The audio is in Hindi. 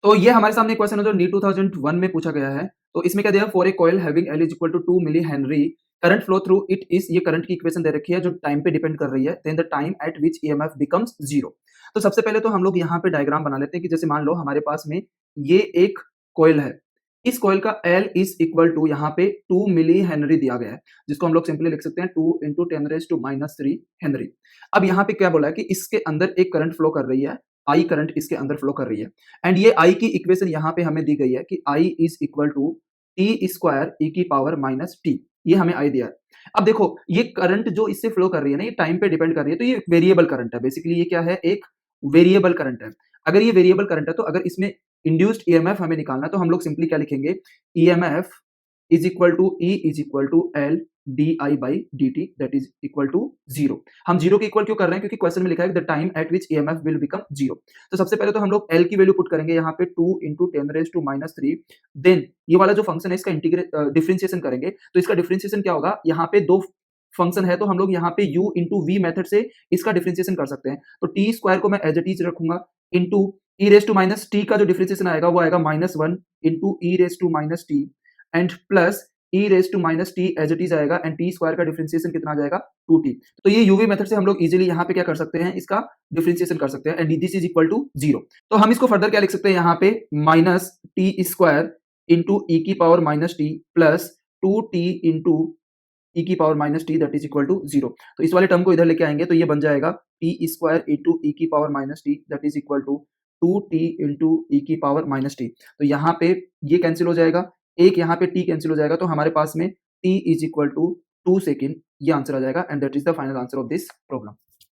तो ये हमारे सामने क्वेश्चन है जो नीट 2001 में पूछा गया है। तो इसमें क्या दिया है, for a coil having L is equal to 2 milli henry current flow through it is, ये करंट की इक्वेशन दे रखी है जो टाइम पे डिपेंड कर रही है, then the time at which EMF becomes 0। तो सबसे पहले तो हम लोग यहाँ पे डायग्राम बना लेते हैं कि जैसे मान लो हमारे पास में ये एक कॉइल है। इस कॉइल का L इज इक्वल टू यहाँ पे 2 मिली हेनरी दिया गया है, जिसको हम लोग सिंपली लिख सकते हैं 2 इंटू 10⁻³ हेनरी। अब यहाँ पे क्या बोला है कि इसके अंदर एक करंट फ्लो कर रही है, आई करंट इसके अंदर फ्लो कर रही है। एंड ये आई की इक्वेशन यहाँ पे हमें दी गई है कि I is equal to t square e की पावर माइनस टी, ये हमें आई दिया है। अब देखो ये करंट जो इससे फ्लो कर रही है ना, ये टाइम पे डिपेंड कर रही है, तो ये वेरिएबल करंट है। बेसिकली ये क्या है, एक वेरिएबल करंट है। अगर ये वेरिएबल करंट है तो अगर इसमें इंड्यूस्ड ईएमएफ हमें निकालना है तो हम लोग सिंपली क्या लिखेंगे, EMF is equal to E is equal to L D I by D T that is equal to zero. हम जीरो के इक्वल क्यों कर रहे हैं, क्योंकि क्वेश्चन में लिखा है the time at which EMF will become zero. तो सबसे पहले तो हम लोग एल की वैल्यू पुट करेंगे यहाँ पे 2 इंटू 10⁻³ देन ये वाला जो फंक्शन है इसका इंटीग्रेट डिफरेंशिएशन करेंगे। तो इसका डिफरेंशिएशन क्या होगा, यहाँ पे दो फंक्शन है तो हम लोग यहाँ पे u इंटू वी मेथड से इसका डिफरेंशिएशन कर सकते हैं। तो टी स्क्वायर को मैं एज इट इज रखूंगा into E raise to minus T का जो डिफरेंशिएशन आएगा वो आएगा -1 into E raise to minus T and plus E raise to minus T as it is आएगा एंड टी स्क्वायर का डिफरेंशिएशन कितना आ जाएगा 2t। तो ये यूवी मेथड से हम लोग इजीली यहाँ पे क्या कर सकते हैं, इसका डिफरेंशिएशन कर सकते हैं and this is equal to 0। तो हम इसको फर्दर क्या लिख सकते हैं यहाँ पे minus t square into e की power minus t plus 2t into e की power minus t that is equal to 0। तो इस वाले टर्म को इधर लेके आएंगे तो ये बन जाएगा टी स्क्वायर इंटू ई की power minus t that is equal to 2t into e की पावर माइनस टी। तो यहाँ पे ये कैंसिल हो जाएगा, एक यहाँ पे t कैंसिल हो जाएगा, तो हमारे पास में t is equal to 2 second, ये आंसर आ जाएगा and that is the final answer of this problem.